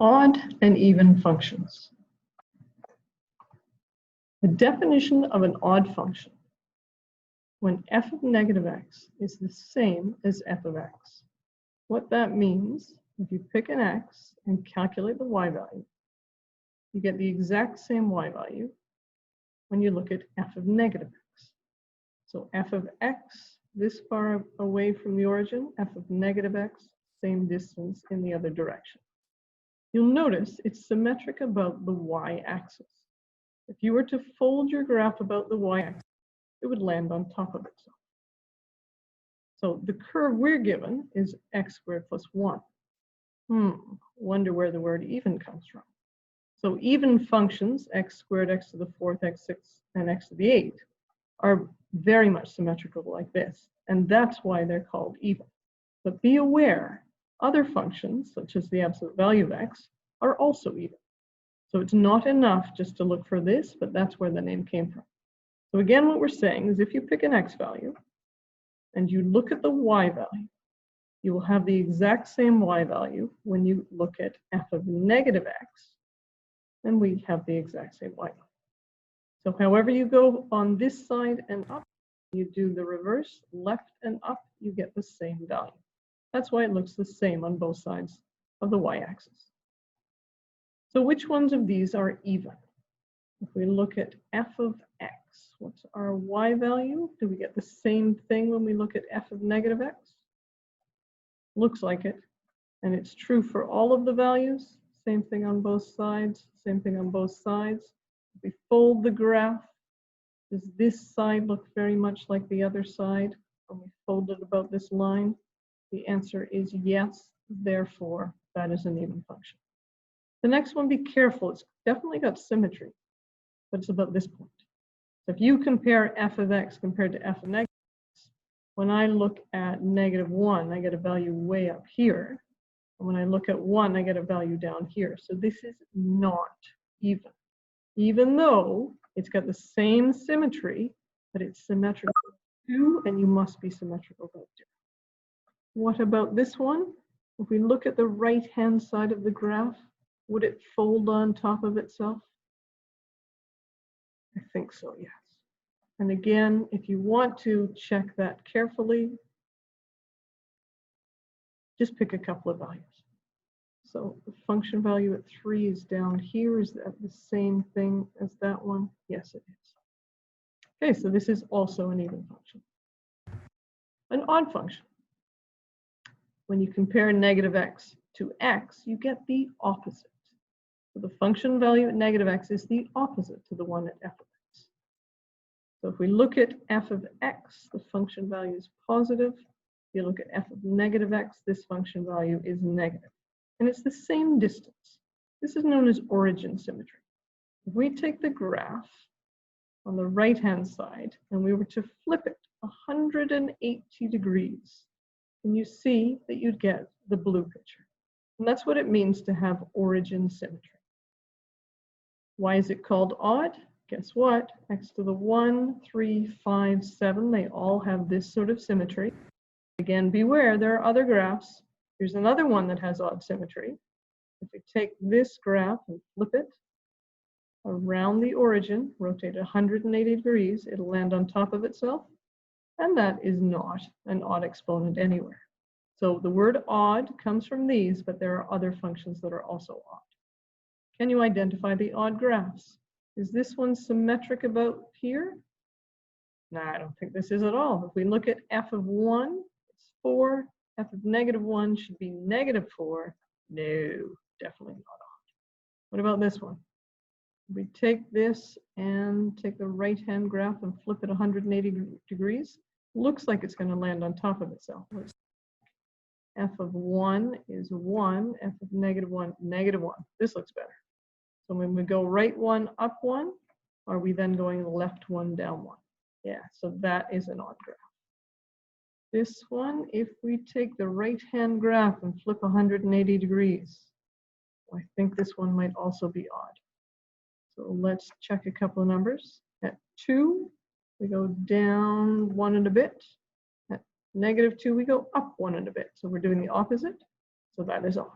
Odd and even functions. The definition of an odd function: when f of negative x is the same as f of x. What that means, if you pick an x and calculate the y value, you get the exact same y value when you look at f of negative x. So f of x, this far away from the origin, f of negative x, same distance in the other direction. You'll notice it's symmetric about the y-axis. If you were to fold your graph about the y-axis, it would land on top of itself. So the curve we're given is x squared plus 1. Wonder where the word even comes from. So even functions, x squared, x to the 4th, x6, and x to the 8th, are very much symmetrical like this. And that's why they're called even. But be aware, other functions, such as the absolute value of x, are also even. So it's not enough just to look for this, but that's where the name came from. So again, what we're saying is if you pick an x value and you look at the y value, you will have the exact same y value when you look at f of negative x, and we have the exact same y value. So however you go on this side and up, you do the reverse, left and up, you get the same value. That's why it looks the same on both sides of the y-axis. So which ones of these are even? If we look at f of x, what's our y value? Do we get the same thing when we look at f of negative x? Looks like it. And it's true for all of the values. Same thing on both sides. Same thing on both sides. If we fold the graph, does this side look very much like the other side when we fold it about this line? The answer is yes. Therefore, that is an even function. The next one, be careful. It's definitely got symmetry, but it's about this point. So if you compare f of x compared to f of negative x, when I look at negative 1, I get a value way up here. And when I look at 1, I get a value down here. So this is not even though it's got the same symmetry, but it's symmetrical too, and you must be symmetrical about it. What about this one? If we look at the right-hand side of the graph, would it fold on top of itself? I think so, yes. And again, if you want to check that carefully, just pick a couple of values. So the function value at 3 is down here. Is that the same thing as that one? Yes, it is. Okay, so this is also an even function. An odd function. When you compare negative x to x, you get the opposite. So the function value at negative x is the opposite to the one at f of x. So if we look at f of x, the function value is positive. If you look at f of negative x, this function value is negative. And it's the same distance. This is known as origin symmetry. If we take the graph on the right-hand side and we were to flip it 180 degrees, and you see that you'd get the blue picture. And that's what it means to have origin symmetry. Why is it called odd? Guess what? X to the 1, 3, 5, 7, they all have this sort of symmetry. Again, beware, there are other graphs. Here's another one that has odd symmetry. If we take this graph and flip it around the origin, rotate it 180 degrees, it'll land on top of itself. And that is not an odd exponent anywhere. So the word odd comes from these, but there are other functions that are also odd. Can you identify the odd graphs? Is this one symmetric about here? No, I don't think this is at all. If we look at f of 1, it's 4. F of negative 1 should be negative 4. No, definitely not odd. What about this one? We take this and take the right-hand graph and flip it 180 degrees. Looks like it's going to land on top of itself. F of 1 is 1. F of negative 1, negative 1. This looks better. So when we go right 1, up 1, are we then going left 1, down 1? Yeah, so that is an odd graph. This one, if we take the right-hand graph and flip 180 degrees, I think this one might also be odd. So let's check a couple of numbers. At 2, we go down 1 and a bit. At negative 2, we go up 1 and a bit. So we're doing the opposite. So that is odd.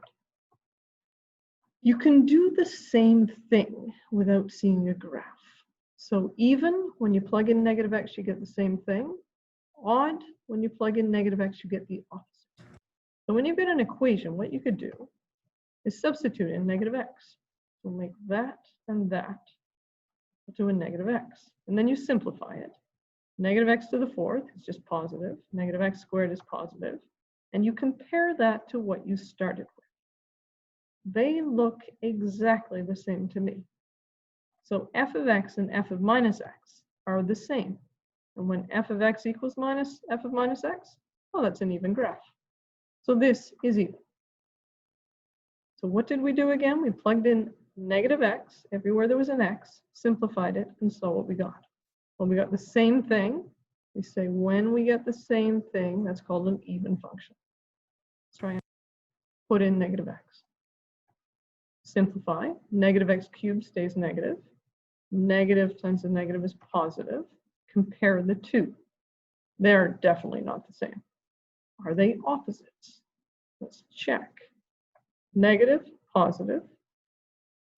You can do the same thing without seeing a graph. So even when you plug in negative x, you get the same thing. Odd, when you plug in negative x, you get the opposite. So when you've got an equation, what you could do is substitute in negative x. So make that and that to a negative x. And then you simplify it. Negative x to the fourth is just positive. Negative x squared is positive. And you compare that to what you started with. They look exactly the same to me. So f of x and f of minus x are the same. And when f of x equals minus f of minus x, well, that's an even graph. So this is even. So what did we do again? We plugged in negative x everywhere there was an x, simplified it, and saw what we got. Well, we got the same thing. We say when we get the same thing, that's called an even function. Let's try and put in negative x. Simplify. Negative x cubed stays negative. Negative times a negative is positive. Compare the two. They're definitely not the same. Are they opposites? Let's check. Negative, positive,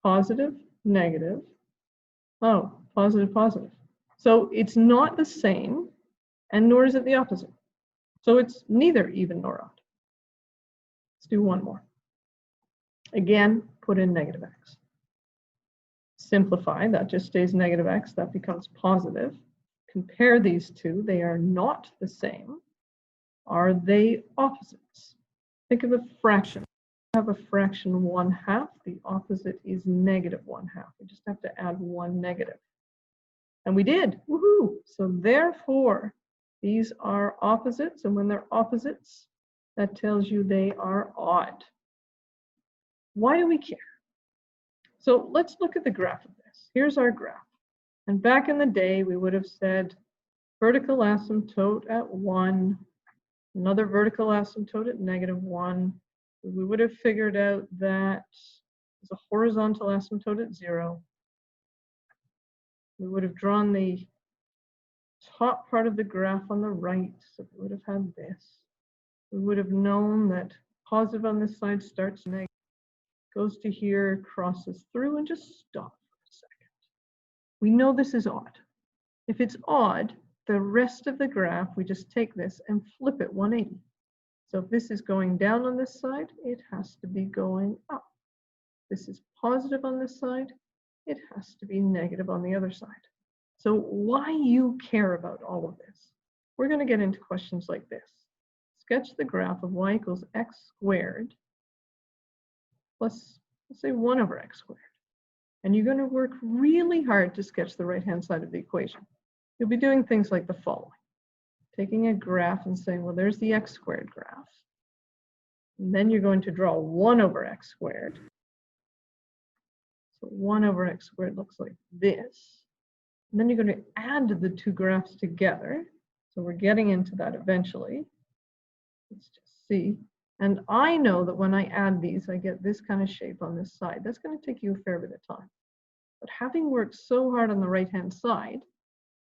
positive, negative. Oh, positive, positive. So it's not the same, and nor is it the opposite. So it's neither even nor odd. Let's do one more. Again, put in negative x. Simplify, that just stays negative x, that becomes positive. Compare these two, they are not the same. Are they opposites? Think of a fraction. We have a fraction 1/2, the opposite is negative 1/2. We just have to add one negative. And we did, woohoo! So therefore, these are opposites, and when they're opposites, that tells you they are odd. Why do we care? So let's look at the graph of this. Here's our graph. And back in the day, we would have said vertical asymptote at 1, another vertical asymptote at -1. We would have figured out that there's a horizontal asymptote at 0. We would have drawn the top part of the graph on the right, so we would have had this. We would have known that positive on this side starts negative, goes to here, crosses through, and just stop for a second. We know this is odd. If it's odd, the rest of the graph, we just take this and flip it 180. So if this is going down on this side, it has to be going up. This is positive on this side, it has to be negative on the other side. So why you care about all of this? We're going to get into questions like this. Sketch the graph of y equals x squared plus, let's say, 1 over x squared. And you're going to work really hard to sketch the right-hand side of the equation. You'll be doing things like the following. Taking a graph and saying, well, there's the x squared graph. And then you're going to draw 1 over x squared. So 1 over x squared looks like this. And then you're going to add the two graphs together. So we're getting into that eventually. Let's just see. And I know that when I add these, I get this kind of shape on this side. That's going to take you a fair bit of time. But having worked so hard on the right-hand side,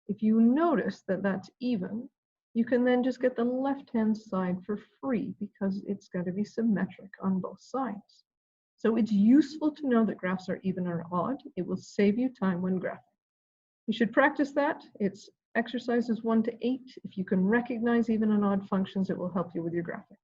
if you notice that that's even, you can then just get the left-hand side for free because it's got to be symmetric on both sides. So it's useful to know that graphs are even or odd. It will save you time when graphing. You should practice that. It's exercises 1 to 8. If you can recognize even and odd functions, it will help you with your graphing.